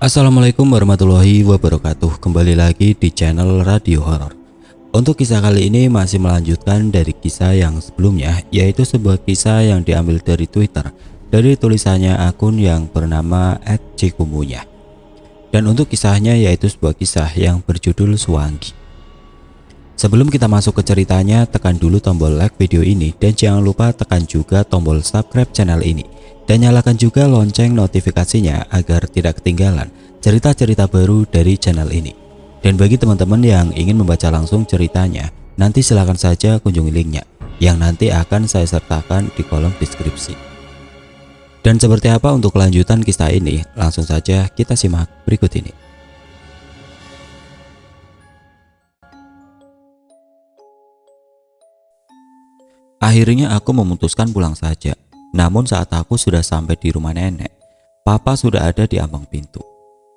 Assalamualaikum warahmatullahi wabarakatuh. Kembali lagi di channel Radio Horor. Untuk kisah kali ini masih melanjutkan dari kisah yang sebelumnya, yaitu sebuah kisah yang diambil dari Twitter dari tulisannya akun yang bernama @cikumunya. Dan untuk kisahnya yaitu sebuah kisah yang berjudul Suwangi. Sebelum kita masuk ke ceritanya, tekan dulu tombol like video ini dan jangan lupa tekan juga tombol subscribe channel ini. Dan nyalakan juga lonceng notifikasinya agar tidak ketinggalan cerita-cerita baru dari channel ini. Dan bagi teman-teman yang ingin membaca langsung ceritanya, nanti silahkan saja kunjungi linknya yang nanti akan saya sertakan di kolom deskripsi. Dan seperti apa untuk kelanjutan kisah ini, langsung saja kita simak berikut ini. Akhirnya aku memutuskan pulang saja. Namun saat aku sudah sampai di rumah nenek, papa sudah ada di ambang pintu,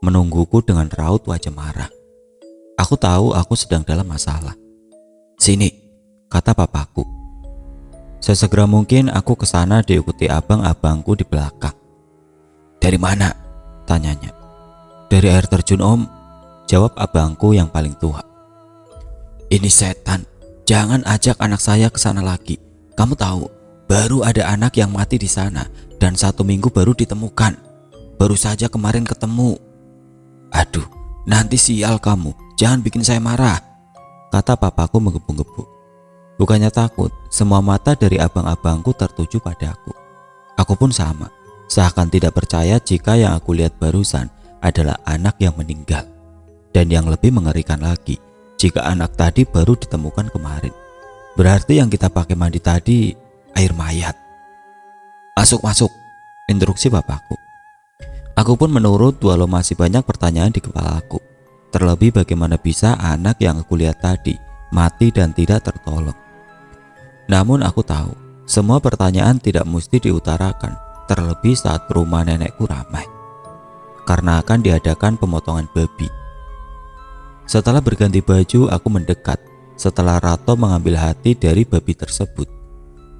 menungguku dengan raut wajah marah. Aku tahu aku sedang dalam masalah. "Sini," kata papaku. Sesegera mungkin aku ke sana diikuti abang-abangku di belakang. "Dari mana?" tanyanya. "Dari air terjun, Om," jawab abangku yang paling tua. "Ini setan, jangan ajak anak saya ke sana lagi. Kamu tahu, baru ada anak yang mati di sana dan 1 minggu baru ditemukan. Baru saja kemarin ketemu." "Aduh, nanti sial kamu, jangan bikin saya marah," kata papaku menggebu-gebu. Bukannya takut, semua mata dari abang-abangku tertuju padaku. Aku pun sama, seakan tidak percaya jika yang aku lihat barusan adalah anak yang meninggal. Dan yang lebih mengerikan lagi, jika anak tadi baru ditemukan kemarin, berarti yang kita pakai mandi tadi air mayat. Masuk," instruksi bapakku. Aku pun menurut walau masih banyak pertanyaan di kepalaku. Terlebih bagaimana bisa anak yang aku lihat tadi mati dan tidak tertolong. Namun aku tahu, semua pertanyaan tidak mesti diutarakan, terlebih saat rumah nenekku ramai. Karena akan diadakan pemotongan babi. Setelah berganti baju, aku mendekat. Setelah Rato mengambil hati dari babi tersebut,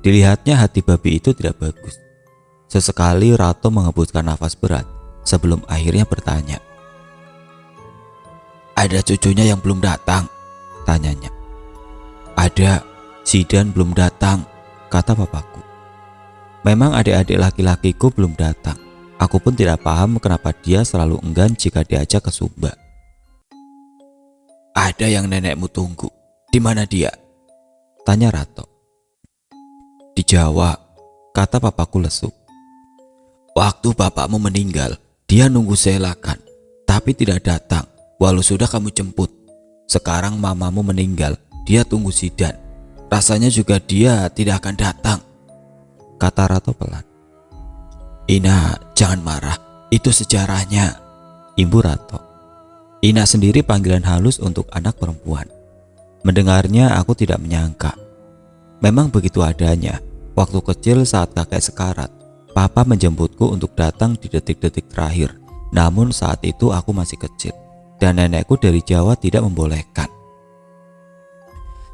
dilihatnya hati babi itu tidak bagus. Sesekali Rato menghembuskan nafas berat sebelum akhirnya bertanya, "Ada cucunya yang belum datang?" tanyanya. "Ada, Zidan belum datang," kata papaku. Memang adik-adik laki-lakiku belum datang. Aku pun tidak paham kenapa dia selalu enggan jika diajak ke Sumba. "Ada yang nenekmu tunggu. Di mana dia?" tanya Rato. "Di Jawa," kata papaku lesu. "Waktu bapakmu meninggal, dia nunggu selakan, tapi tidak datang walau sudah kamu jemput. Sekarang mamamu meninggal, dia tunggu Zidan. Rasanya juga dia tidak akan datang," kata Rato pelan. "Ina, jangan marah, itu sejarahnya," imbu Rato. Ina sendiri panggilan halus untuk anak perempuan. Mendengarnya aku tidak menyangka. Memang begitu adanya. Waktu kecil saat kakek sekarat, papa menjemputku untuk datang di detik-detik terakhir. Namun saat itu aku masih kecil dan nenekku dari Jawa tidak membolehkan.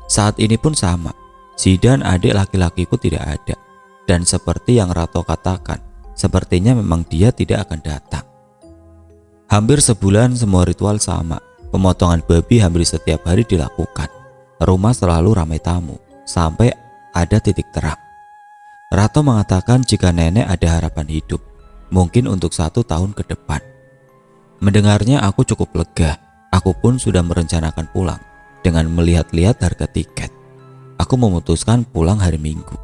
Saat ini pun sama. Zidan adik laki-lakiku tidak ada. Dan seperti yang Rato katakan, sepertinya memang dia tidak akan datang. Hampir sebulan semua ritual sama. Pemotongan babi hampir setiap hari dilakukan. Rumah selalu ramai tamu, sampai ada titik terang. Rato mengatakan jika nenek ada harapan hidup, mungkin untuk 1 tahun ke depan. Mendengarnya aku cukup lega. Aku pun sudah merencanakan pulang. Dengan melihat-lihat harga tiket, aku memutuskan pulang hari Minggu.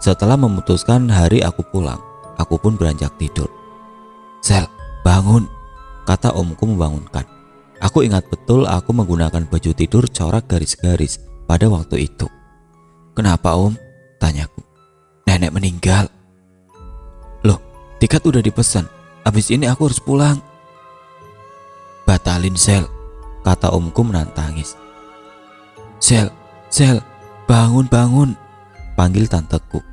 Setelah memutuskan hari aku pulang, aku pun beranjak tidur. "Sel, bangun," kata omku membangunkan. Aku ingat betul aku menggunakan baju tidur corak garis-garis pada waktu itu. "Kenapa, Om?" tanyaku. "Nenek meninggal." "Loh, tiket udah dipesan. Habis ini aku harus pulang." "Batalin, Sel," kata omku menahan tangis. "Sel, bangun," panggil tanteku.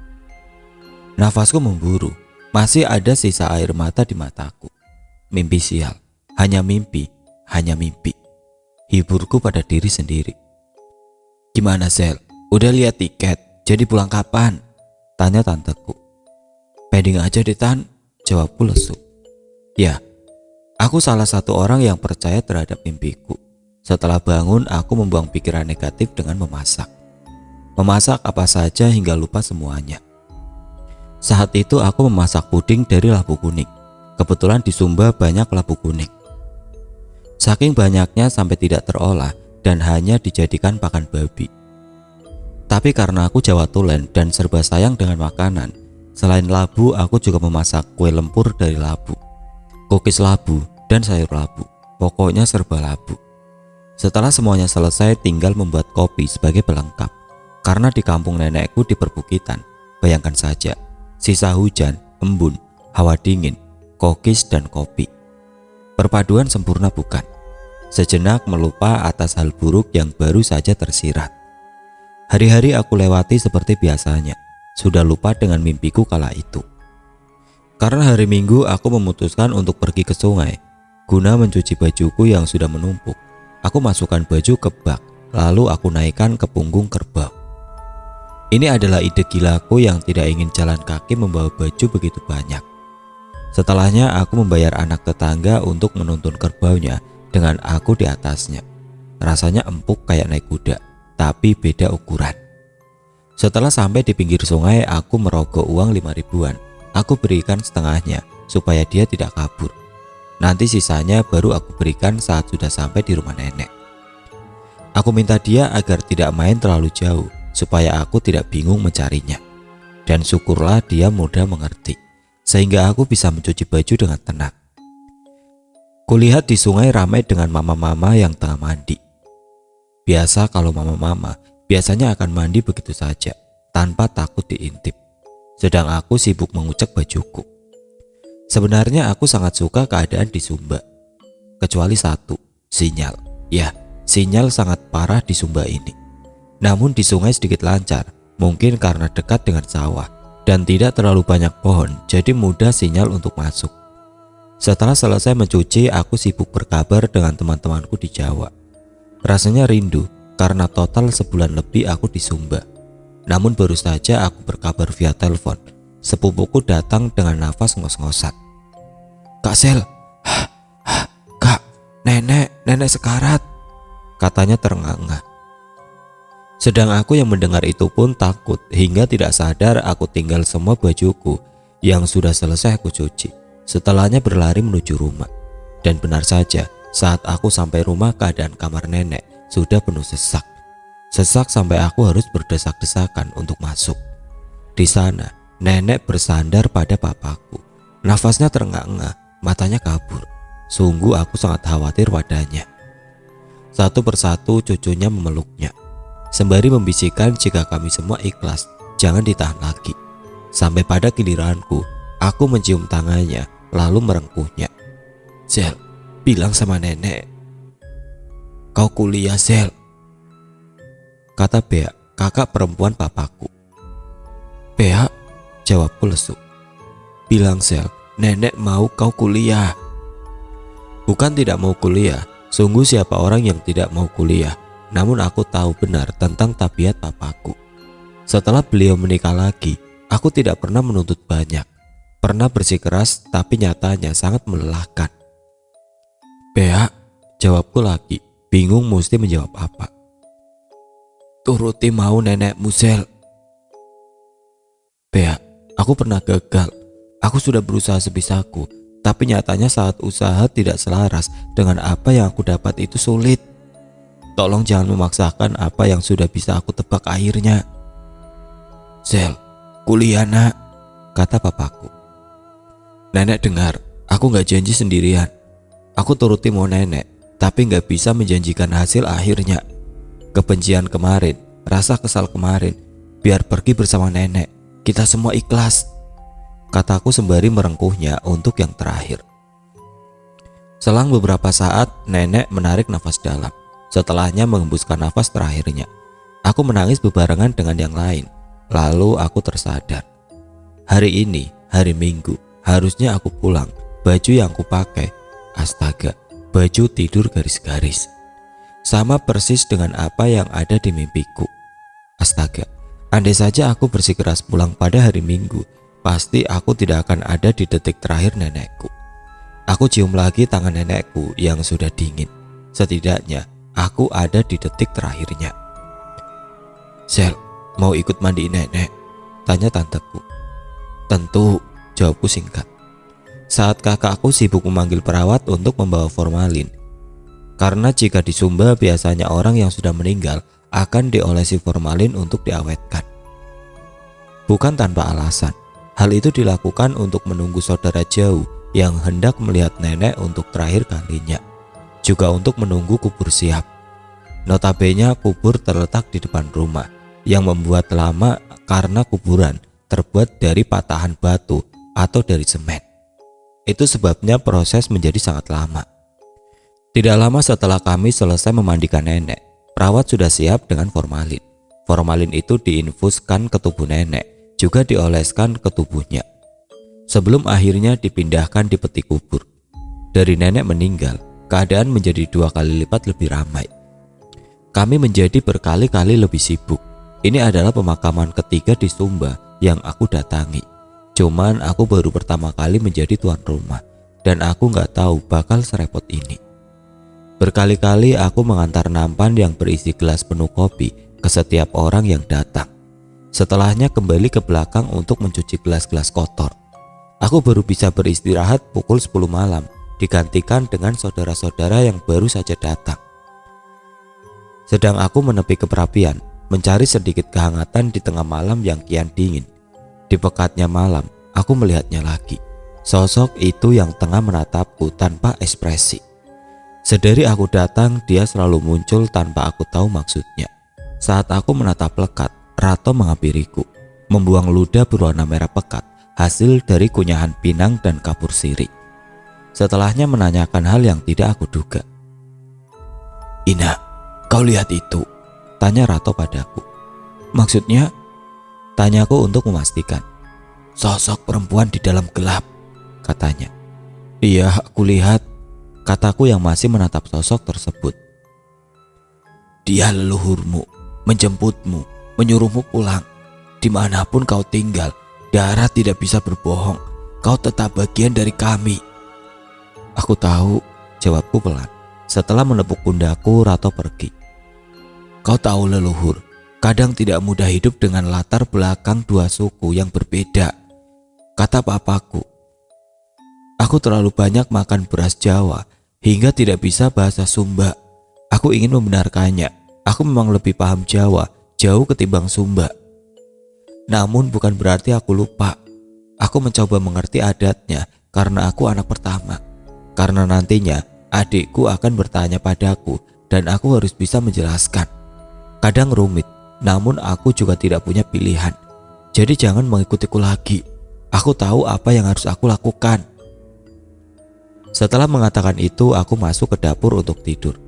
Nafasku memburu, masih ada sisa air mata di mataku. Mimpi sial, hanya mimpi. Hiburku pada diri sendiri. "Gimana, Sel? Udah lihat tiket? Jadi pulang kapan?" tanya tanteku. "Pending aja deh, Tan," jawabku lesu. "Ya, Aku salah satu orang yang percaya terhadap mimpiku. Setelah bangun, aku membuang pikiran negatif dengan memasak. Memasak apa saja hingga lupa semuanya. Saat itu aku memasak puding dari labu kuning. Kebetulan di Sumba banyak labu kuning. Saking banyaknya sampai tidak terolah dan hanya dijadikan pakan babi. Tapi karena aku Jawa Tulen dan serba sayang dengan makanan, selain labu aku juga memasak kue lempur dari labu, kukis labu, dan sayur labu. Pokoknya serba labu. Setelah semuanya selesai, tinggal membuat kopi sebagai pelengkap. Karena di kampung nenekku di perbukitan, bayangkan saja, sisa hujan, embun, hawa dingin, kokis dan kopi. Perpaduan sempurna bukan? Sejenak melupa atas hal buruk yang baru saja tersirat. Hari-hari aku lewati seperti biasanya, sudah lupa dengan mimpiku kala itu. Karena hari Minggu aku memutuskan untuk pergi ke sungai, guna mencuci bajuku yang sudah menumpuk. Aku masukkan baju ke bak, lalu aku naikkan ke punggung kerbau. Ini adalah ide gilaku yang tidak ingin jalan kaki membawa baju begitu banyak. Setelahnya aku membayar anak tetangga untuk menuntun kerbaunya dengan aku di atasnya. Rasanya empuk kayak naik kuda, tapi beda ukuran. Setelah sampai di pinggir sungai, aku merogoh uang 5 ribuan. Aku berikan setengahnya supaya dia tidak kabur. Nanti sisanya baru aku berikan saat sudah sampai di rumah nenek. Aku minta dia agar tidak main terlalu jauh supaya aku tidak bingung mencarinya. Dan syukurlah dia mudah mengerti, sehingga aku bisa mencuci baju dengan tenang. Kulihat di sungai ramai dengan mama-mama yang tengah mandi. Biasa kalau mama-mama biasanya akan mandi begitu saja, tanpa takut diintip. Sedang aku sibuk mengucek bajuku. Sebenarnya aku sangat suka keadaan di Sumba. Kecuali satu, sinyal. Ya, sinyal sangat parah di Sumba ini. Namun di sungai sedikit lancar, mungkin karena dekat dengan sawah dan tidak terlalu banyak pohon, jadi mudah sinyal untuk masuk. Setelah selesai mencuci, aku sibuk berkabar dengan teman-temanku di Jawa. Rasanya rindu karena total sebulan lebih aku di Sumba. Namun baru saja aku berkabar via telepon, sepupuku datang dengan nafas ngos-ngosan. "Kak Sel, Kak, nenek sekarat," katanya terengah-engah. Sedang aku yang mendengar itu pun takut hingga tidak sadar aku tinggal semua bajuku yang sudah selesai aku cuci. Setelahnya berlari menuju rumah. Dan benar saja, saat aku sampai rumah keadaan kamar nenek sudah penuh sesak. Sesak sampai aku harus berdesak-desakan untuk masuk. Di sana, nenek bersandar pada papaku. Nafasnya terengah-engah, matanya kabur. Sungguh aku sangat khawatir padanya. Satu persatu cucunya memeluknya, sembari membisikkan jika kami semua ikhlas, jangan ditahan lagi. Sampai pada giliranku, aku mencium tangannya, lalu merengkuhnya. "Sel, bilang sama nenek kau kuliah, Sel," kata Bea, kakak perempuan papaku. "Bea," jawabku lesu. "Bilang, Sel, nenek mau kau kuliah." Bukan tidak mau kuliah, sungguh siapa orang yang tidak mau kuliah. Namun aku tahu benar tentang tabiat papaku. Setelah beliau menikah lagi, aku tidak pernah menuntut banyak. Pernah bersikeras, tapi nyatanya sangat melelahkan. "Bea," jawabku lagi, bingung mesti menjawab apa. "Turuti mau nenekmu, Sel." "Bea, aku pernah gagal. Aku sudah berusaha sebisaku, tapi nyatanya saat usaha tidak selaras dengan apa yang aku dapat itu sulit. Tolong jangan memaksakan apa yang sudah bisa aku tebak akhirnya." "Sel, kuliah nak," kata papaku. "Nenek dengar, aku gak janji sendirian. Aku turuti mau nenek, tapi gak bisa menjanjikan hasil akhirnya. Kebencian kemarin, rasa kesal kemarin, biar pergi bersama nenek. Kita semua ikhlas," kataku sembari merengkuhnya untuk yang terakhir. Selang beberapa saat, nenek menarik nafas dalam. Setelahnya menghembuskan nafas terakhirnya. Aku menangis bebarengan dengan yang lain. Lalu aku tersadar. Hari ini, hari Minggu, harusnya aku pulang. Baju yang aku pakai, astaga, baju tidur garis-garis. Sama persis dengan apa yang ada di mimpiku. Astaga, andai saja aku bersikeras pulang pada hari Minggu, pasti aku tidak akan ada di detik terakhir nenekku. Aku cium lagi tangan nenekku yang sudah dingin. Setidaknya aku ada di detik terakhirnya. "Sel, mau ikut mandiin nenek?" tanya tanteku. "Tentu," jawabku singkat. Saat kakakku sibuk memanggil perawat untuk membawa formalin. Karena jika di Sumba biasanya orang yang sudah meninggal akan diolesi formalin untuk diawetkan. Bukan tanpa alasan, hal itu dilakukan untuk menunggu saudara jauh yang hendak melihat nenek untuk terakhir kalinya. Juga untuk menunggu kubur siap. Notabene kubur terletak di depan rumah, yang membuat lama karena kuburan terbuat dari patahan batu atau dari semen. Itu sebabnya proses menjadi sangat lama. Tidak lama setelah kami selesai memandikan nenek, perawat sudah siap dengan formalin. Formalin itu diinfuskan ke tubuh nenek, juga dioleskan ke tubuhnya. Sebelum akhirnya dipindahkan di peti kubur. Dari nenek meninggal, keadaan menjadi 2 kali lipat lebih ramai. Kami menjadi berkali-kali lebih sibuk. Ini adalah pemakaman ketiga di Sumba yang aku datangi. Cuman aku baru pertama kali menjadi tuan rumah, dan aku gak tahu bakal serepot ini. Berkali-kali aku mengantar nampan yang berisi gelas penuh kopi ke setiap orang yang datang. Setelahnya kembali ke belakang untuk mencuci gelas-gelas kotor. Aku baru bisa beristirahat pukul 10 malam, digantikan dengan saudara-saudara yang baru saja datang. Sedang aku menepi ke perapian, mencari sedikit kehangatan di tengah malam yang kian dingin. Di pekatnya malam, aku melihatnya lagi. Sosok itu yang tengah menatapku tanpa ekspresi. Sedari aku datang, dia selalu muncul tanpa aku tahu maksudnya. Saat aku menatap lekat, Rato menghampiriku, membuang ludah berwarna merah pekat, hasil dari kunyahan pinang dan kapur sirih. Setelahnya menanyakan hal yang tidak aku duga. "Ina, kau lihat itu?" tanya Rato padaku. "Maksudnya?" tanyaku untuk memastikan. "Sosok perempuan di dalam gelap," katanya. "Iya, aku lihat," kataku yang masih menatap sosok tersebut. "Dia leluhurmu, menjemputmu, menyuruhmu pulang. Dimanapun kau tinggal, Dara tidak bisa berbohong. Kau tetap bagian dari kami." "Aku tahu," jawabku pelan. Setelah menepuk pundakku, Rato pergi. "Kau tahu leluhur, kadang tidak mudah hidup dengan latar belakang 2 suku yang berbeda," kata papaku. "Aku terlalu banyak makan beras Jawa hingga tidak bisa bahasa Sumba." Aku ingin membenarkannya. Aku memang lebih paham Jawa jauh ketimbang Sumba. Namun bukan berarti aku lupa. Aku mencoba mengerti adatnya karena aku anak pertama. Karena nantinya adikku akan bertanya padaku dan aku harus bisa menjelaskan. Kadang rumit, namun aku juga tidak punya pilihan. Jadi jangan mengikutiku lagi. Aku tahu apa yang harus aku lakukan. Setelah mengatakan itu, aku masuk ke dapur untuk tidur.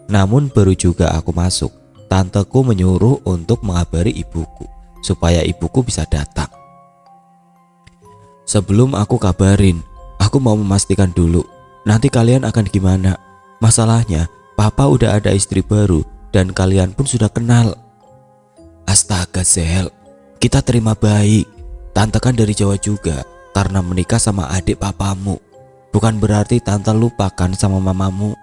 Namun baru juga aku masuk, tanteku menyuruh untuk mengabari ibuku, supaya ibuku bisa datang. "Sebelum aku kabarin, aku mau memastikan dulu, nanti kalian akan gimana? Masalahnya, papa udah ada istri baru dan kalian pun sudah kenal." "Astaga Zel, kita terima baik. Tante kan dari Jawa juga karena menikah sama adik papamu. Bukan berarti tante lupakan sama mamamu."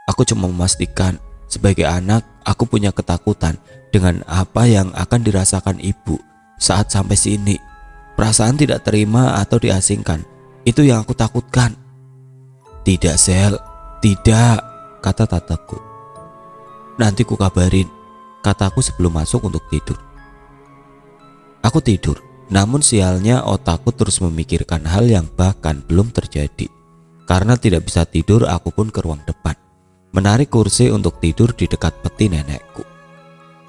Aku cuma memastikan, sebagai anak aku punya ketakutan dengan apa yang akan dirasakan ibu saat sampai sini. Perasaan tidak terima atau diasingkan, itu yang aku takutkan. "Tidak Zel, tidak," kata tanteku. "Nanti ku kabarin," kataku sebelum masuk untuk tidur. Aku tidur, namun sialnya otakku terus memikirkan hal yang bahkan belum terjadi. Karena tidak bisa tidur, aku pun ke ruang depan, menarik kursi untuk tidur di dekat peti nenekku.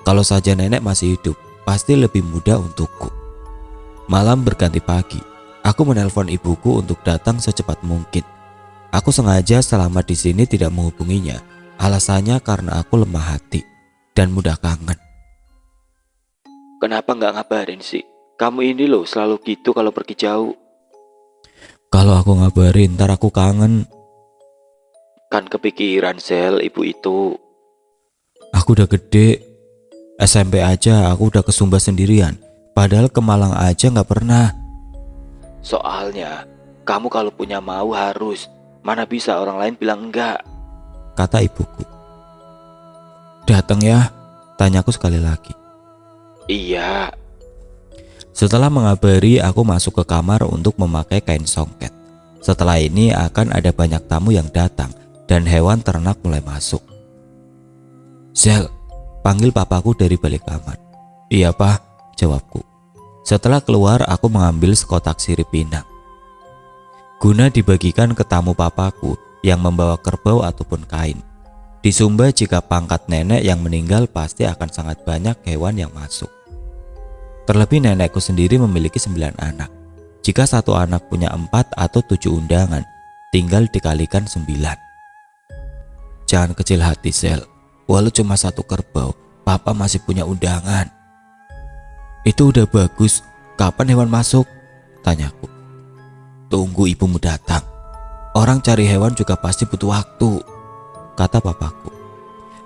Kalau saja nenek masih hidup, pasti lebih mudah untukku. Malam berganti pagi, aku menelpon ibuku untuk datang secepat mungkin. Aku sengaja selama di sini tidak menghubunginya, alasannya karena aku lemah hati dan mudah kangen. "Kenapa nggak ngabarin sih? Kamu ini loh selalu gitu kalau pergi jauh." "Kalau aku ngabarin ntar aku kangen." "Kan kepikiran Sel, ibu itu." "Aku udah gede. SMP aja aku udah ke Sumba sendirian, padahal ke Malang aja nggak pernah." "Soalnya Kamu kalau punya mau harus, mana bisa orang lain bilang enggak. Kata ibuku. Datang ya? Tanyaku sekali lagi. Iya. Setelah mengabari, aku masuk ke kamar untuk memakai kain songket. Setelah ini akan ada banyak tamu yang datang dan hewan ternak mulai masuk. Zel, panggil papaku dari balik kamar. Iya pak, jawabku. Setelah keluar, aku mengambil sekotak sirip pinang. Guna dibagikan ke tamu papaku yang membawa kerbau ataupun kain. Di Sumba jika pangkat nenek yang meninggal pasti akan sangat banyak hewan yang masuk. Terlebih nenekku sendiri memiliki 9 anak. Jika satu anak punya 4 atau 7 undangan, tinggal dikalikan 9. Jangan kecil hati Sel, walau cuma satu kerbau, papa masih punya undangan. Itu udah bagus, kapan hewan masuk? Tanyaku. Tunggu ibumu datang. Orang cari hewan juga pasti butuh waktu, kata papaku.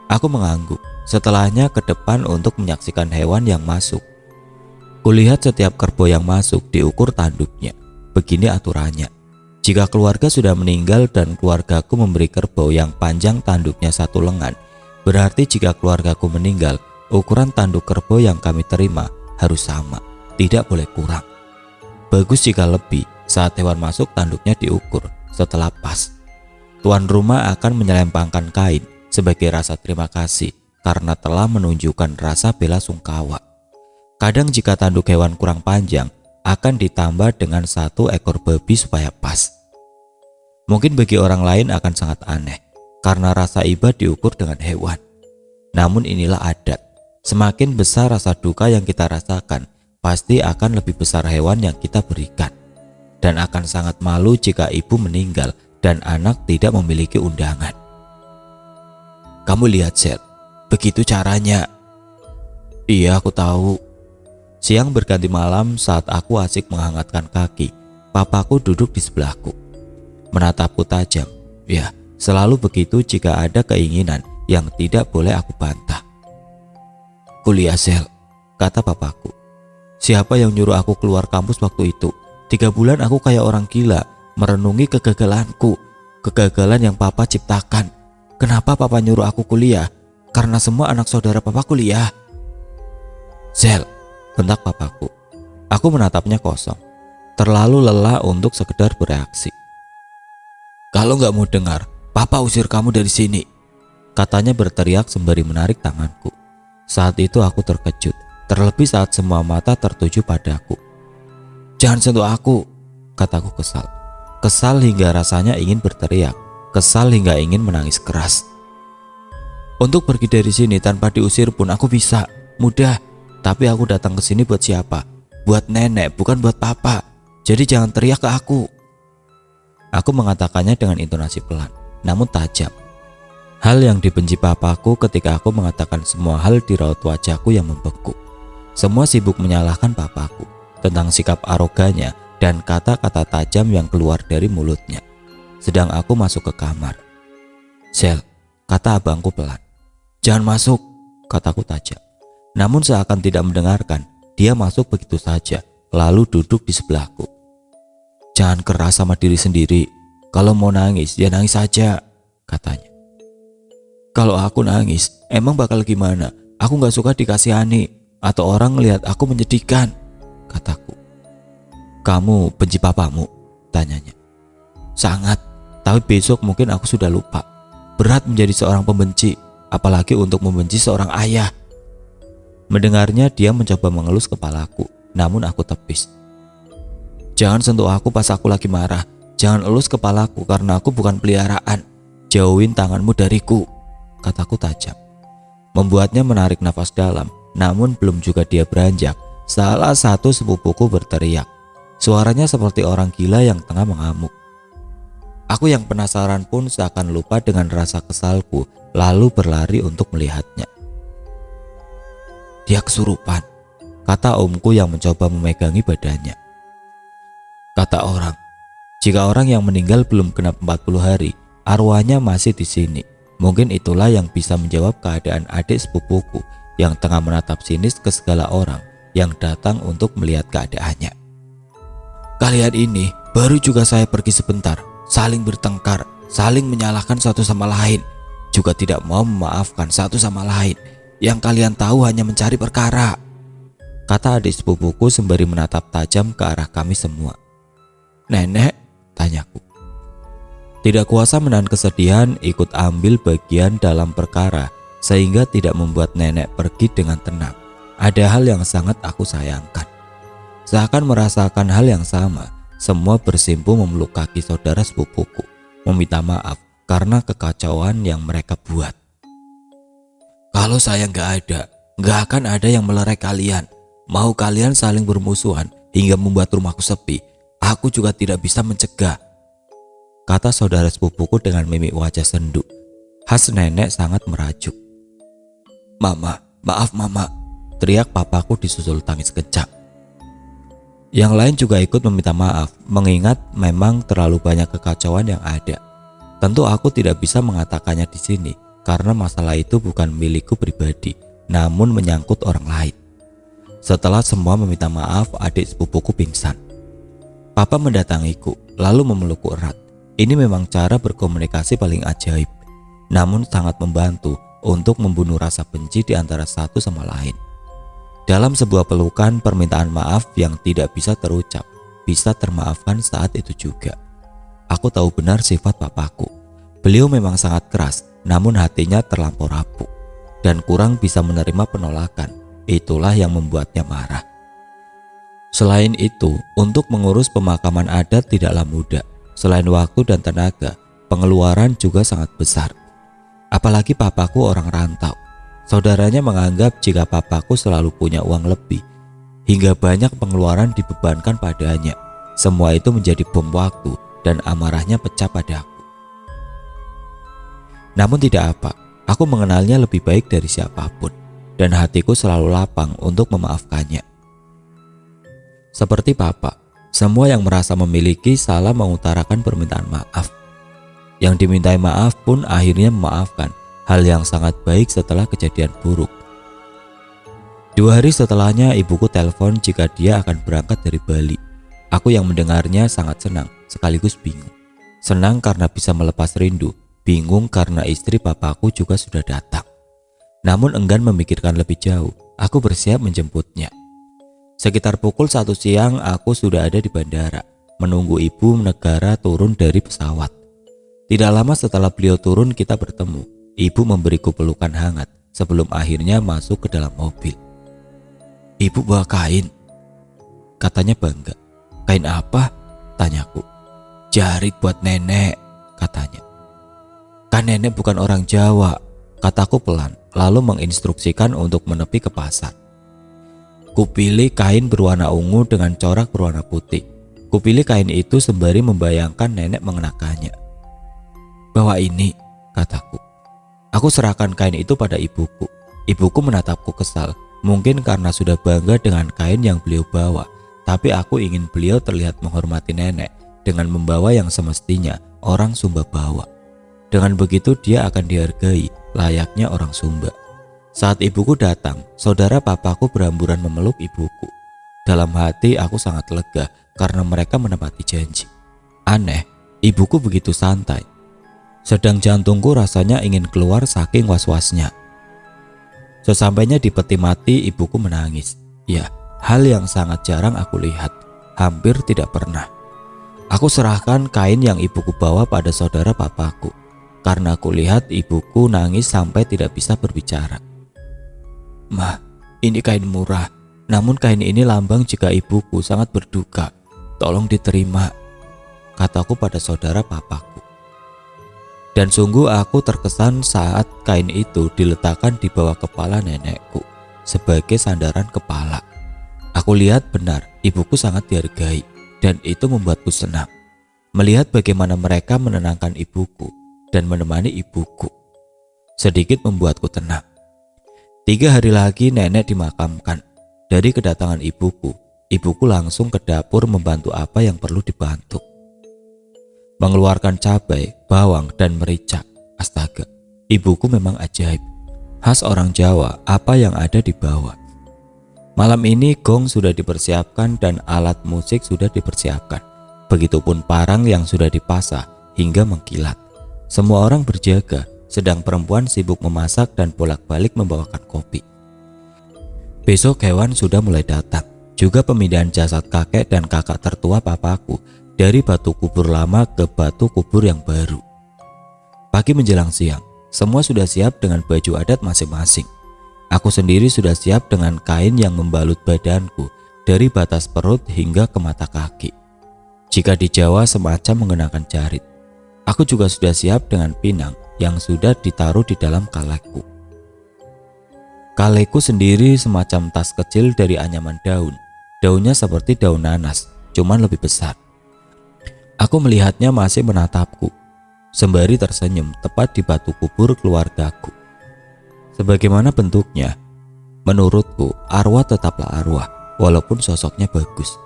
Aku mengangguk, setelahnya ke depan untuk menyaksikan hewan yang masuk. Kulihat setiap kerbau yang masuk diukur tanduknya. Begini aturannya. Jika keluarga sudah meninggal dan keluargaku memberi kerbau yang panjang tanduknya 1 lengan, berarti jika keluargaku meninggal, ukuran tanduk kerbau yang kami terima harus sama, tidak boleh kurang. Bagus jika lebih, saat hewan masuk tanduknya diukur. Setelah pas, tuan rumah akan menyelempangkan kain sebagai rasa terima kasih karena telah menunjukkan rasa bela sungkawa. Kadang jika tanduk hewan kurang panjang, akan ditambah dengan 1 ekor babi supaya pas. Mungkin bagi orang lain akan sangat aneh, karena rasa iba diukur dengan hewan. Namun inilah adat. Semakin besar rasa duka yang kita rasakan, pasti akan lebih besar hewan yang kita berikan. Dan akan sangat malu jika ibu meninggal dan anak tidak memiliki undangan. Kamu lihat Sel, begitu caranya. Iya aku tahu. Siang berganti malam saat aku asik menghangatkan kaki, papaku duduk di sebelahku. Menatapku tajam. Ya, selalu begitu jika ada keinginan yang tidak boleh aku bantah. Kuliah Sel, kata papaku. Siapa yang nyuruh aku keluar kampus waktu itu? 3 bulan aku kayak orang gila, merenungi kegagalanku, kegagalan yang papa ciptakan. Kenapa papa nyuruh aku kuliah? Karena semua anak saudara papa kuliah. Sel, bentak papaku. Aku menatapnya kosong, terlalu lelah untuk sekedar bereaksi. Kalau nggak mau dengar, papa usir kamu dari sini, katanya berteriak sembari menarik tanganku. Saat itu aku terkejut, terlebih saat semua mata tertuju padaku. Jangan sentuh aku, kataku kesal. Kesal hingga rasanya ingin berteriak, kesal hingga ingin menangis keras. Untuk pergi dari sini tanpa diusir pun aku bisa, mudah. Tapi aku datang ke sini buat siapa? Buat nenek, bukan buat papa. Jadi jangan teriak ke aku. Aku mengatakannya dengan intonasi pelan, namun tajam. Hal yang dibenci papaku ketika aku mengatakan semua hal di raut wajahku yang membeku. Semua sibuk menyalahkan papaku tentang sikap arogannya dan kata-kata tajam yang keluar dari mulutnya. Sedang aku masuk ke kamar. Sel, kata abangku pelan. Jangan masuk, kataku tajam. Namun seakan tidak mendengarkan, dia masuk begitu saja, lalu duduk di sebelahku. Jangan keras sama diri sendiri. Kalau mau nangis, ya nangis saja, katanya. Kalau aku nangis, emang bakal gimana? Aku gak suka dikasihani, atau orang ngelihat aku menyedihkan, kataku. Kamu benci papamu? Tanyanya. Sangat, tapi besok mungkin aku sudah lupa. Berat menjadi seorang pembenci, apalagi untuk membenci seorang ayah. Mendengarnya dia mencoba mengelus kepalaku, namun aku tepis. Jangan sentuh aku pas aku lagi marah. Jangan elus kepalaku karena aku bukan peliharaan. Jauhin tanganmu dariku, kataku tajam. Membuatnya menarik nafas dalam, namun belum juga dia beranjak. Salah satu sepupuku berteriak. Suaranya seperti orang gila yang tengah mengamuk. Aku yang penasaran pun seakan lupa dengan rasa kesalku, lalu berlari untuk melihatnya. Dia kesurupan, kata omku yang mencoba memegangi badannya. Kata orang, jika orang yang meninggal belum genap 40 hari, arwahnya masih di sini. Mungkin itulah yang bisa menjawab keadaan adik sepupuku yang tengah menatap sinis ke segala orang yang datang untuk melihat keadaannya. Kalian ini Baru juga saya pergi sebentar, saling bertengkar, saling menyalahkan satu sama lain, juga tidak mau memaafkan satu sama lain. Yang kalian tahu hanya mencari perkara," kata adik sepupuku sembari menatap tajam ke arah kami semua. "Nenek?" tanyaku. Tidak kuasa menahan kesedihan, ikut ambil bagian dalam perkara sehingga tidak membuat nenek pergi dengan tenang. Ada hal yang sangat aku sayangkan. Seakan merasakan hal yang sama, semua bersimpuh memeluk kaki saudara sepupuku, meminta maaf karena kekacauan yang mereka buat. "Kalau saya nggak ada, nggak akan ada yang melerai kalian. Mau kalian saling bermusuhan hingga membuat rumahku sepi, aku juga tidak bisa mencegah," kata saudara sepupuku dengan mimik wajah sendu. Khas nenek sangat merajuk. "Mama, maaf mama," teriak papaku disusul tangis kencang. Yang lain juga ikut meminta maaf, mengingat memang terlalu banyak kekacauan yang ada. Tentu aku tidak bisa mengatakannya di sini karena masalah itu bukan milikku pribadi, namun menyangkut orang lain. Setelah semua meminta maaf, adik sepupuku pingsan. Papa mendatangiku, lalu memelukku erat. Ini memang cara berkomunikasi paling ajaib, namun sangat membantu untuk membunuh rasa benci di antara satu sama lain. Dalam sebuah pelukan, permintaan maaf yang tidak bisa terucap, bisa termaafkan saat itu juga. Aku tahu benar sifat papaku. Beliau memang sangat keras, namun hatinya terlampau rapuh dan kurang bisa menerima penolakan. Itulah yang membuatnya marah. Selain itu, untuk mengurus pemakaman adat tidaklah mudah. Selain waktu dan tenaga, pengeluaran juga sangat besar. Apalagi papaku orang rantau. Saudaranya menganggap jika papaku selalu punya uang lebih, hingga banyak pengeluaran dibebankan padanya. Semua itu menjadi bom waktu dan amarahnya pecah padaku. Namun tidak apa, aku mengenalnya lebih baik dari siapapun, dan hatiku selalu lapang untuk memaafkannya. Seperti papa, semua yang merasa memiliki salah mengutarakan permintaan maaf. Yang dimintai maaf pun akhirnya memaafkan, hal yang sangat baik setelah kejadian buruk. 2 hari setelahnya ibuku telepon jika dia akan berangkat dari Bali. Aku yang mendengarnya sangat senang sekaligus bingung. Senang karena bisa melepas rindu, bingung karena istri papaku juga sudah datang. Namun enggan memikirkan lebih jauh, aku bersiap menjemputnya. Sekitar pukul 1 siang aku sudah ada di bandara, menunggu ibu negara turun dari pesawat. Tidak lama setelah beliau turun kita bertemu. Ibu memberiku pelukan hangat sebelum akhirnya masuk ke dalam mobil. "Ibu bawa kain," katanya bangga. "Kain apa?" tanyaku. "Jarit buat nenek," katanya. "Kan nenek bukan orang Jawa," kataku pelan, lalu menginstruksikan untuk menepi ke pasar. Kupilih kain berwarna ungu dengan corak berwarna putih. Kupilih kain itu sembari membayangkan nenek mengenakannya. "Bawa ini," kataku. Aku serahkan kain itu pada ibuku. Ibuku menatapku kesal, mungkin karena sudah bangga dengan kain yang beliau bawa. Tapi aku ingin beliau terlihat menghormati nenek dengan membawa yang semestinya orang Sumba bawa. Dengan begitu dia akan dihargai layaknya orang Sumba. Saat ibuku datang, saudara papaku berhamburan memeluk ibuku. Dalam hati aku sangat lega karena mereka menepati janji. Aneh, ibuku begitu santai. Sedang jantungku rasanya ingin keluar saking was-wasnya. Sesampainya di peti mati, ibuku menangis. Ya, hal yang sangat jarang aku lihat, hampir tidak pernah. Aku serahkan kain yang ibuku bawa pada saudara papaku, karena aku lihat ibuku nangis sampai tidak bisa berbicara. "Mah, ini kain murah, namun kain ini lambang jika ibuku sangat berduka. Tolong diterima," kataku pada saudara papaku. Dan sungguh aku terkesan saat kain itu diletakkan di bawah kepala nenekku sebagai sandaran kepala. Aku lihat benar ibuku sangat dihargai dan itu membuatku senang. Melihat bagaimana mereka menenangkan ibuku dan menemani ibuku, sedikit membuatku tenang. 3 hari lagi nenek dimakamkan. Dari kedatangan ibuku langsung ke dapur membantu apa yang perlu dibantu. Mengeluarkan cabai, bawang, dan merica. Astaga, ibuku memang ajaib. Khas orang Jawa, apa yang ada di bawah. Malam ini gong sudah dipersiapkan dan alat musik sudah dipersiapkan. Begitupun parang yang sudah dipasah hingga mengkilat. Semua orang berjaga, sedang perempuan sibuk memasak dan bolak-balik membawakan kopi. Besok hewan sudah mulai datang, juga pemindahan jasad kakek dan kakak tertua papaku dari batu kubur lama ke batu kubur yang baru. Pagi menjelang siang, semua sudah siap dengan baju adat masing-masing. Aku sendiri sudah siap dengan kain yang membalut badanku dari batas perut hingga ke mata kaki. Jika di Jawa semacam mengenakan jarit. Aku juga sudah siap dengan pinang yang sudah ditaruh di dalam kaleku. Kaleku sendiri semacam tas kecil dari anyaman daun. Daunnya seperti daun nanas, cuman lebih besar. Aku melihatnya masih menatapku, sembari tersenyum tepat di batu kubur keluargaku. Sebagaimana bentuknya, menurutku arwah tetaplah arwah, walaupun sosoknya bagus.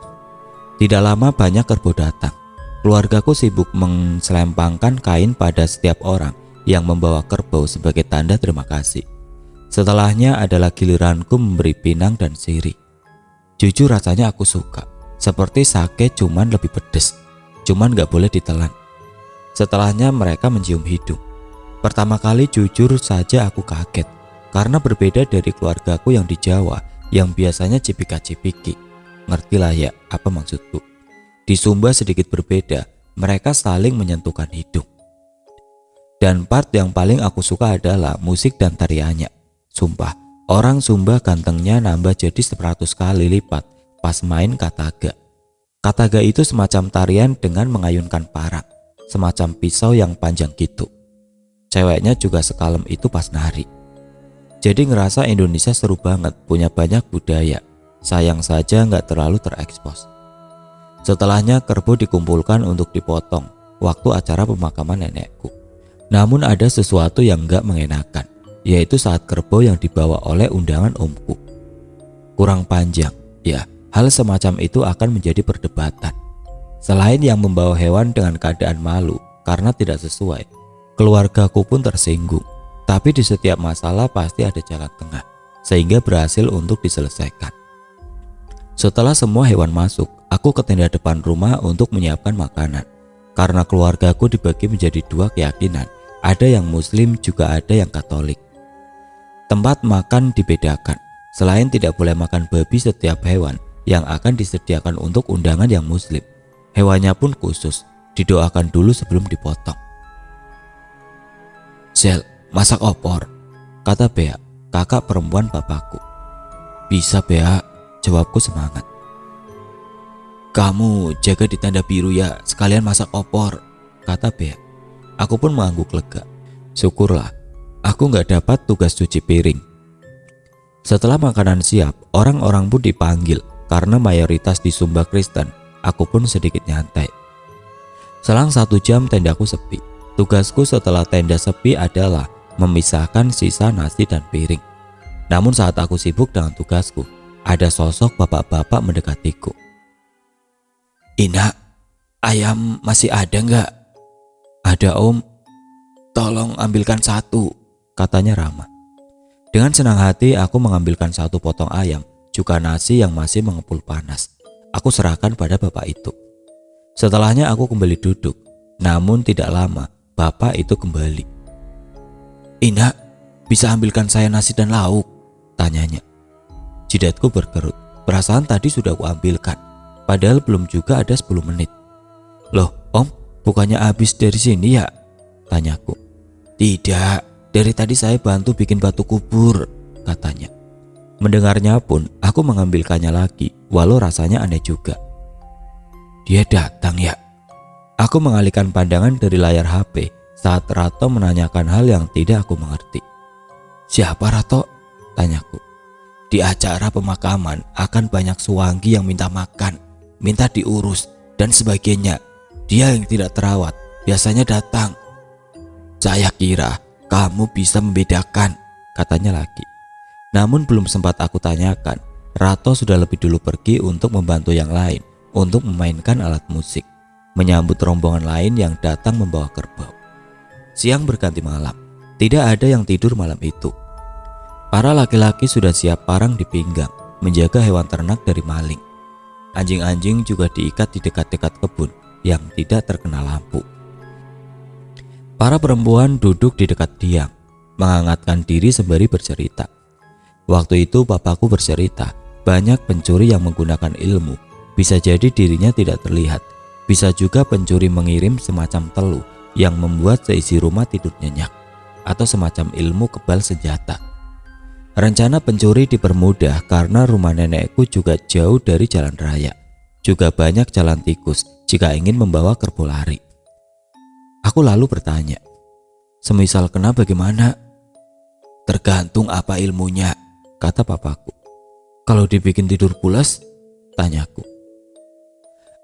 Tidak lama banyak kerbau datang. Keluargaku sibuk menselempangkan kain pada setiap orang yang membawa kerbau sebagai tanda terima kasih. Setelahnya adalah giliranku memberi pinang dan sirih. Jujur rasanya aku suka, seperti sake cuman lebih pedes, cuman gak boleh ditelan. Setelahnya mereka mencium hidung. Pertama kali jujur saja aku kaget, karena berbeda dari keluargaku yang di Jawa, yang biasanya cipika-cipiki. Ngertilah ya apa maksudku. Di Sumba sedikit berbeda, mereka saling menyentuhkan hidung. Dan part yang paling aku suka adalah musik dan tariannya. Sumpah, orang Sumba gantengnya nambah jadi 100 kali lipat pas main kataga. Kataga itu semacam tarian dengan mengayunkan parang, semacam pisau yang panjang gitu. Ceweknya juga sekalem itu pas nari. Jadi ngerasa Indonesia seru banget, punya banyak budaya. Sayang saja nggak terlalu terekspos. Setelahnya kerbau dikumpulkan untuk dipotong waktu acara pemakaman nenekku. Namun ada sesuatu yang nggak mengenakan, yaitu saat kerbau yang dibawa oleh undangan omku. Kurang panjang, ya hal semacam itu akan menjadi perdebatan. Selain yang membawa hewan dengan keadaan malu karena tidak sesuai, keluargaku pun tersinggung. Tapi di setiap masalah pasti ada jalan tengah, sehingga berhasil untuk diselesaikan. Setelah semua hewan masuk, aku ke tenda depan rumah untuk menyiapkan makanan. Karena keluargaku dibagi menjadi dua keyakinan, ada yang muslim juga ada yang katolik. Tempat makan dibedakan, selain tidak boleh makan babi setiap hewan yang akan disediakan untuk undangan yang muslim. Hewannya pun khusus, didoakan dulu sebelum dipotong. "Sel, masak opor," kata Bea, kakak perempuan papaku. "Bisa Bea," jawabku semangat. "Kamu jaga di tanda biru ya, sekalian masak opor," kata Bea. Aku pun mengangguk lega. Syukurlah, aku gak dapat tugas cuci piring. Setelah makanan siap, orang-orang pun dipanggil. Karena mayoritas di Sumba Kristen, aku pun sedikit nyantai. Selang 1 jam tendaku sepi. Tugasku setelah tenda sepi adalah memisahkan sisa nasi dan piring. Namun saat aku sibuk dengan tugasku, ada sosok bapak-bapak mendekatiku. "Ina, ayam masih ada nggak?" "Ada Om." "Tolong ambilkan 1," katanya ramah. Dengan senang hati aku mengambilkan 1 potong ayam, juga nasi yang masih mengepul panas. Aku serahkan pada bapak itu. Setelahnya aku kembali duduk, namun tidak lama bapak itu kembali. "Ina, bisa ambilkan saya nasi dan lauk?" tanyanya. Jidatku berkerut, perasaan tadi sudah aku ambilkan, padahal belum juga ada 10 menit. "Loh Om, bukannya habis dari sini ya?" tanyaku. "Tidak, dari tadi saya bantu bikin batu kubur," katanya. Mendengarnya pun aku mengambilkannya lagi, walau rasanya aneh juga. "Dia datang ya?" Aku mengalihkan pandangan dari layar HP saat Rato menanyakan hal yang tidak aku mengerti. "Siapa Rato?" tanyaku. "Di acara pemakaman akan banyak suwangi yang minta makan, minta diurus dan sebagainya. Dia yang tidak terawat biasanya datang." "Saya kira kamu bisa membedakan," katanya lagi. Namun belum sempat aku tanyakan, Rato sudah lebih dulu pergi untuk membantu yang lain untuk memainkan alat musik, menyambut rombongan lain yang datang membawa kerbau. Siang berganti malam, tidak ada yang tidur malam itu. Para laki-laki sudah siap parang di pinggang, menjaga hewan ternak dari maling. Anjing-anjing juga diikat di dekat-dekat kebun yang tidak terkena lampu. Para perempuan duduk di dekat tiang, menghangatkan diri sembari bercerita. Waktu itu papaku bercerita, banyak pencuri yang menggunakan ilmu. Bisa jadi dirinya tidak terlihat. Bisa juga pencuri mengirim semacam teluh yang membuat seisi rumah tidur nyenyak, atau semacam ilmu kebal senjata. Rencana pencuri dipermudah karena rumah nenekku juga jauh dari jalan raya. Juga banyak jalan tikus jika ingin membawa kerbau lari. Aku lalu bertanya, semisal kena bagaimana? Tergantung apa ilmunya, kata papaku. Kalau dibikin tidur pulas, tanyaku.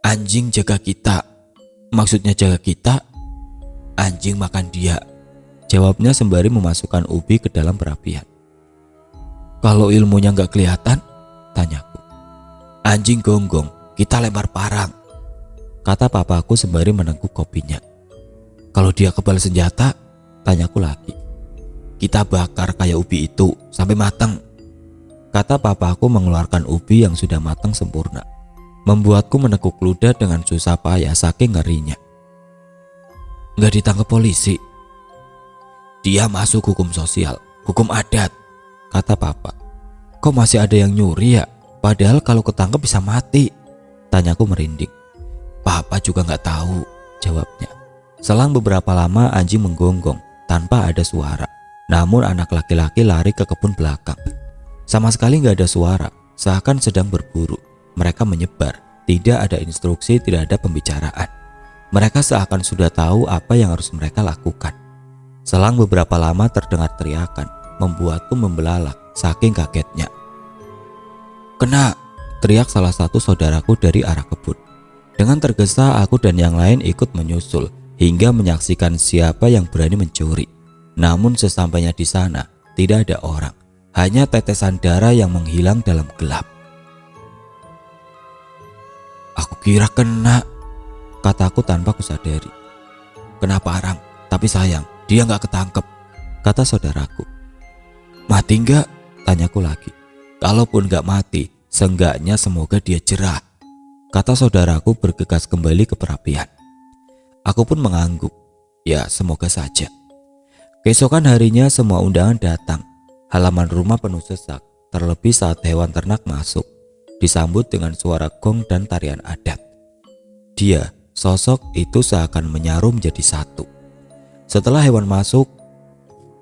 Anjing jaga kita. Maksudnya jaga kita? Anjing makan dia, jawabnya sembari memasukkan ubi ke dalam perapian. Kalau ilmunya nggak kelihatan, tanyaku. Anjing gonggong, kita lempar parang, kata papaku sembari meneguk kopinya. Kalau dia kebal senjata, tanyaku lagi. Kita bakar kayak ubi itu sampai matang, kata papaku mengeluarkan ubi yang sudah matang sempurna, membuatku menekuk ludah dengan susah payah saking ngerinya. Nggak ditangkap polisi. Dia masuk hukum sosial, hukum adat, kata papa. Kok masih ada yang nyuri ya? Padahal kalau ketangkep bisa mati, tanyaku merinding. Papa juga nggak tahu, jawabnya. Selang beberapa lama anjing menggonggong tanpa ada suara. Namun anak laki-laki lari ke kebun belakang. Sama sekali nggak ada suara, seakan sedang berburu. Mereka menyebar, tidak ada instruksi, tidak ada pembicaraan. Mereka seakan sudah tahu apa yang harus mereka lakukan. Selang beberapa lama terdengar teriakan, membuatku membelalak saking kagetnya. Kena, teriak salah satu saudaraku dari arah kebun. Dengan tergesa aku dan yang lain ikut menyusul hingga menyaksikan siapa yang berani mencuri. Namun sesampainya di sana tidak ada orang, hanya tetesan darah yang menghilang dalam gelap. Aku kira kena, kataku tanpa kusadari. Kena parang, tapi sayang dia nggak ketangkep, kata saudaraku. Mati nggak? Tanyaku lagi. Kalaupun nggak mati, seenggaknya semoga dia jerah, kata saudaraku bergegas kembali ke perapian. Aku pun mengangguk, ya semoga saja. Keesokan harinya semua undangan datang. Halaman rumah penuh sesak, terlebih saat hewan ternak masuk, disambut dengan suara gong dan tarian adat. Dia, sosok itu seakan menyaru menjadi satu. Setelah hewan masuk,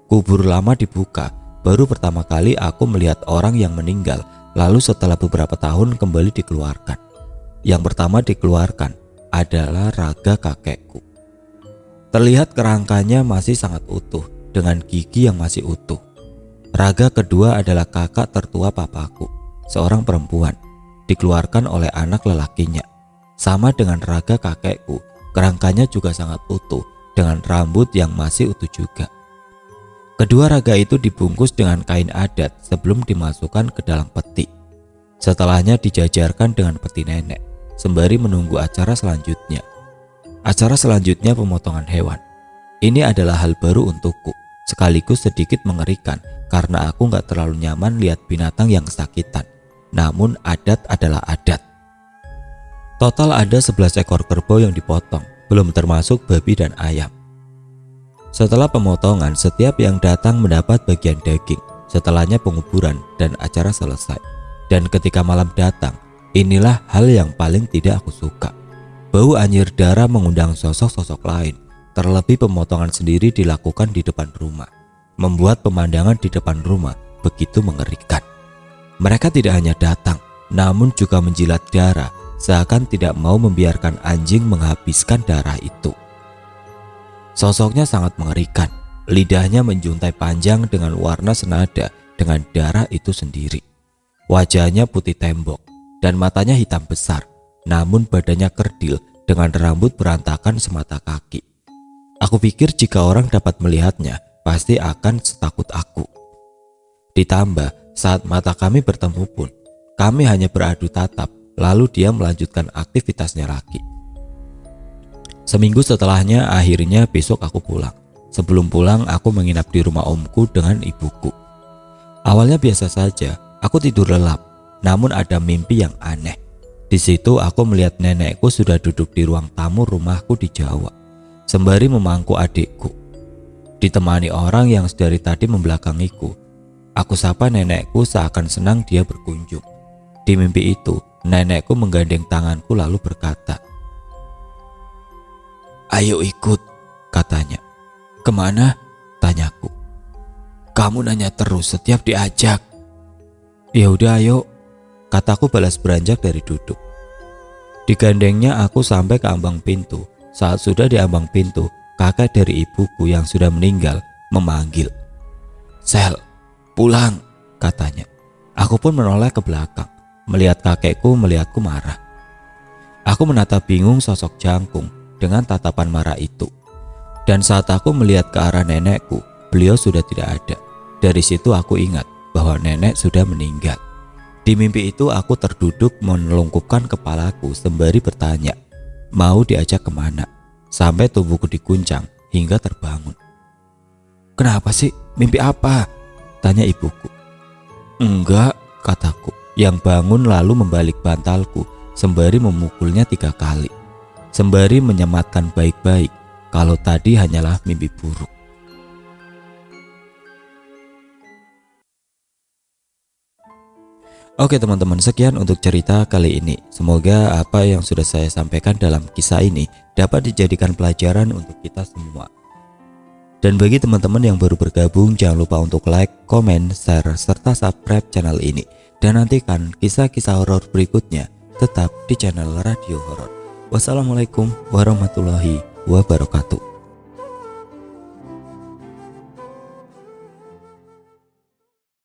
kubur lama dibuka. Baru pertama kali aku melihat orang yang meninggal, lalu setelah beberapa tahun kembali dikeluarkan. Yang pertama dikeluarkan adalah raga kakekku. Terlihat kerangkanya masih sangat utuh, dengan gigi yang masih utuh. Raga kedua adalah kakak tertua papaku, seorang perempuan, dikeluarkan oleh anak lelakinya. Sama dengan raga kakekku, kerangkanya juga sangat utuh, dengan rambut yang masih utuh juga. Kedua raga itu dibungkus dengan kain adat sebelum dimasukkan ke dalam peti. Setelahnya dijajarkan dengan peti nenek, sembari menunggu acara selanjutnya. Acara selanjutnya pemotongan hewan. Ini adalah hal baru untukku, sekaligus sedikit mengerikan karena aku gak terlalu nyaman lihat binatang yang kesakitan. Namun adat adalah adat. Total ada 11 ekor kerbau yang dipotong, belum termasuk babi dan ayam. Setelah pemotongan, setiap yang datang mendapat bagian daging. Setelahnya penguburan dan acara selesai. Dan ketika malam datang, inilah hal yang paling tidak aku suka. Bau anyir darah mengundang sosok-sosok lain. Terlebih pemotongan sendiri dilakukan di depan rumah, membuat pemandangan di depan rumah begitu mengerikan. Mereka tidak hanya datang, namun juga menjilat darah, seakan tidak mau membiarkan anjing menghabiskan darah itu. Sosoknya sangat mengerikan. Lidahnya menjuntai panjang dengan warna senada dengan darah itu sendiri. Wajahnya putih tembok dan matanya hitam besar, namun badannya kerdil dengan rambut berantakan semata kaki. Aku pikir jika orang dapat melihatnya, pasti akan setakut aku. Ditambah saat mata kami bertemu pun, kami hanya beradu tatap, lalu dia melanjutkan aktivitasnya lagi. Seminggu setelahnya, akhirnya besok aku pulang. Sebelum pulang, aku menginap di rumah omku dengan ibuku. Awalnya biasa saja, aku tidur lelap, namun ada mimpi yang aneh. Di situ aku melihat nenekku sudah duduk di ruang tamu rumahku di Jawa, sembari memangku adikku. Ditemani orang yang sedari tadi membelakangiku. Aku sapa nenekku seakan senang dia berkunjung. Di mimpi itu, nenekku menggandeng tanganku lalu berkata, "Ayo ikut," katanya. "Kemana?" tanyaku. "Kamu nanya terus setiap diajak." "Ya udah ayo," kataku balas beranjak dari duduk. Digandengnya aku sampai ke ambang pintu. Saat sudah di ambang pintu, kakek dari ibuku yang sudah meninggal memanggil. "Sel, pulang," katanya. Aku pun menoleh ke belakang, melihat kakekku melihatku marah. Aku menatap bingung sosok jangkung dengan tatapan marah itu. Dan saat aku melihat ke arah nenekku, beliau sudah tidak ada. Dari situ aku ingat bahwa nenek sudah meninggal. Di mimpi itu aku terduduk menelungkupkan kepalaku sembari bertanya, mau diajak kemana? Sampai tubuhku diguncang hingga terbangun. "Kenapa sih? Mimpi apa?" tanya ibuku. "Enggak," kataku, yang bangun lalu membalik bantalku sembari memukulnya 3 kali. Sembari menyematkan baik-baik kalau tadi hanyalah mimpi buruk. Oke teman-teman, sekian untuk cerita kali ini. Semoga apa yang sudah saya sampaikan dalam kisah ini dapat dijadikan pelajaran untuk kita semua. Dan bagi teman-teman yang baru bergabung, jangan lupa untuk like, komen, share, serta subscribe channel ini. Dan nantikan kisah-kisah horor berikutnya tetap di channel Radio Horor. Wassalamualaikum warahmatullahi wabarakatuh.